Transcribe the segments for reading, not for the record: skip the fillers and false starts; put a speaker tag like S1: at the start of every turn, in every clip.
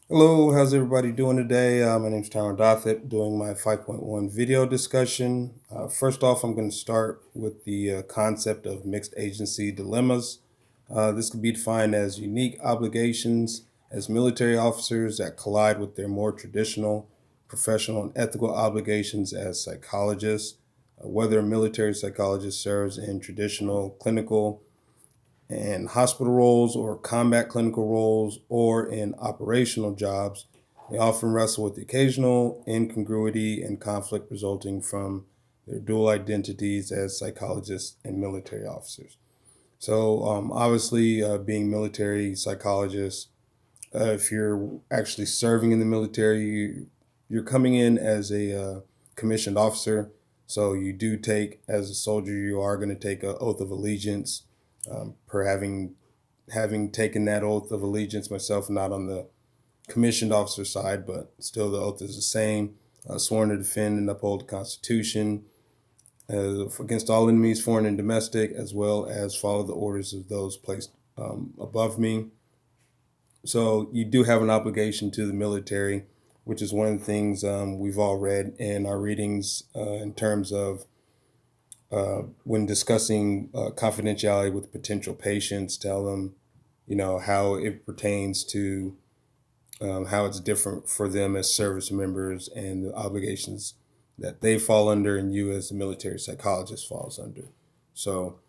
S1: Hello, how's everybody doing today? My name's Tyron Dothett, doing my 5.1 video discussion. First off, I'm going to start with the concept of mixed agency dilemmas. This could be defined as unique obligations as military officers that collide with their more traditional professional and ethical obligations as psychologists. Whether a military psychologist serves in traditional clinical and hospital roles or combat clinical roles or in operational jobs, they often wrestle with the occasional incongruity and conflict resulting from their dual identities as psychologists and military officers. So, obviously, being military psychologists, if you're actually serving in the military, you're coming in as a commissioned officer. So you do take, as a soldier, you are going to take an oath of allegiance. Per having taken that oath of allegiance myself, not on the commissioned officer side, but still the oath is the same. Sworn to defend and uphold the Constitution against all enemies, foreign and domestic, as well as follow the orders of those placed above me. So you do have an obligation to the military, which is one of the things we've all read in our readings in terms of when discussing confidentiality with potential patients, tell them, how it pertains to how it's different for them as service members and the obligations that they fall under and you as a military psychologist falls under. So,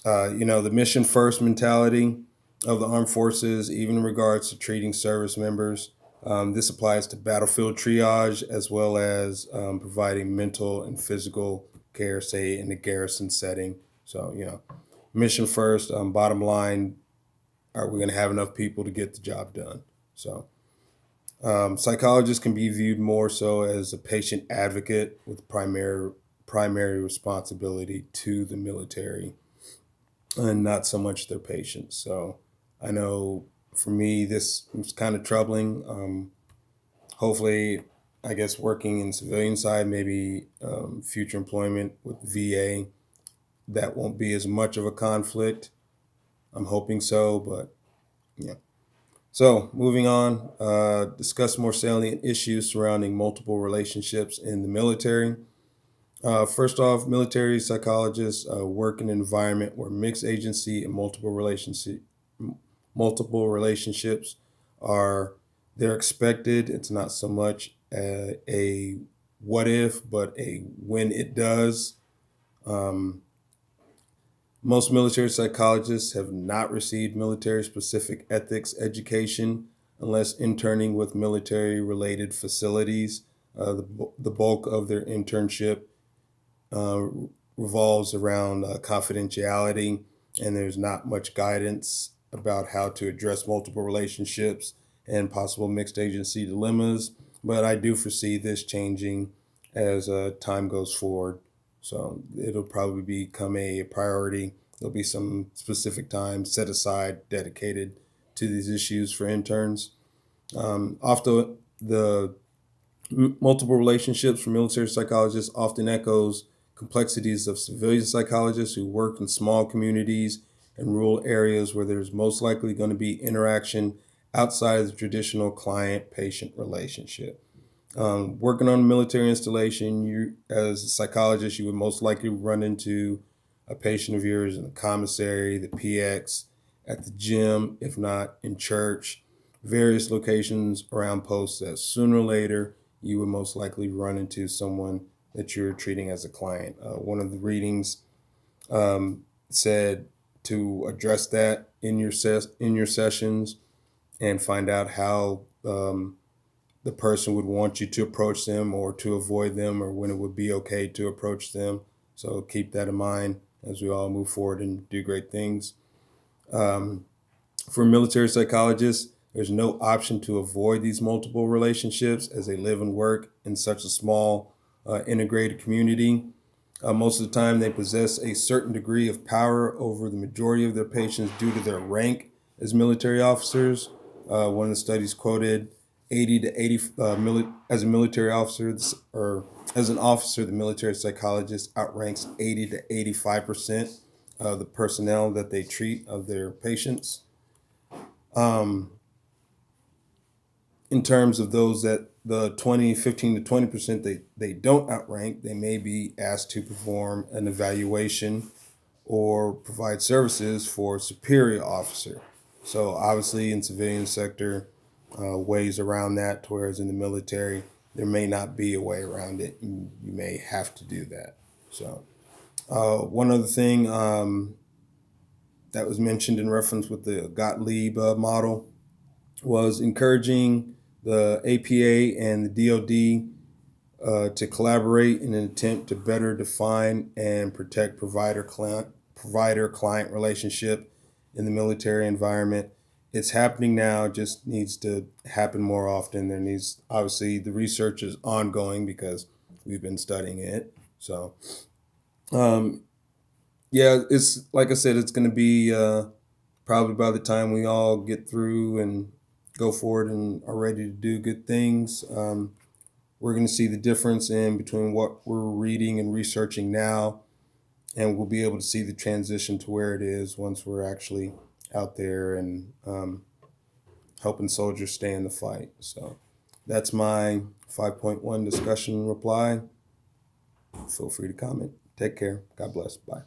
S1: the mission first mentality of the armed forces, even in regards to treating service members. This applies to battlefield triage as well as providing mental and physical care, say in a garrison setting. So, mission first, bottom line, are we going to have enough people to get the job done? So, psychologists can be viewed more so as a patient advocate with primary responsibility to the military and not so much their patients. So I know for me, this was kind of troubling. Hopefully, I guess working in civilian side, maybe future employment with VA, that won't be as much of a conflict. I'm hoping so, but yeah. So moving on, discuss more salient issues surrounding multiple relationships in the military. First off, military psychologists work in an environment where mixed agency and multiple relationships are they're expected. It's not so much a what if, but a when it does. Um, Most military psychologists have not received military specific ethics education unless interning with military related facilities. The bulk of their internship uh, revolves around confidentiality, and there's not much guidance about how to address multiple relationships and possible mixed agency dilemmas. But I do foresee this changing as time goes forward. So it'll probably become a priority. There'll be some specific time set aside dedicated to these issues for interns. Off the multiple relationships for military psychologists often echoes complexities of civilian psychologists who work in small communities and rural areas where there's most likely going to be interaction outside of the traditional client patient relationship. Working on a military installation, you as a psychologist, you would most likely run into a patient of yours in the commissary, the PX, at the gym, if not in church, various locations around posts that sooner or later you would most likely run into someone that you're treating as a client. One of the readings said to address that in in your sessions and find out how the person would want you to approach them or to avoid them or when it would be okay to approach them. So keep that in mind as we all move forward and do great things. Um, for military psychologists, there's no option to avoid these multiple relationships as they live and work in such a small, integrated community. Most of the time, they possess a certain degree of power over the majority of their patients due to their rank as military officers. One of the studies quoted 80 to 80 as a military officer or as an officer, the military psychologist outranks 80 to 85% of the personnel that they treat of their patients. Um, in terms of those that the 15 to 20% they don't outrank, they may be asked to perform an evaluation or provide services for a superior officer. So obviously in civilian sector, ways around that, whereas in the military, there may not be a way around it. You may have to do that. So one other thing that was mentioned in reference with the Gottlieb model was encouraging the APA and the DoD to collaborate in an attempt to better define and protect provider-client relationship in the military environment. It's happening now, just needs to happen more often. There needs, obviously, the research is ongoing because we've been studying it. So, yeah, it's like I said, it's going to be probably by the time we all get through and go forward and are ready to do good things. We're going to see the difference in between what we're reading and researching now, and we'll be able to see the transition to where it is once we're actually out there and helping soldiers stay in the fight. So that's my 5.1 discussion reply. Feel free to comment. Take care. God bless. Bye.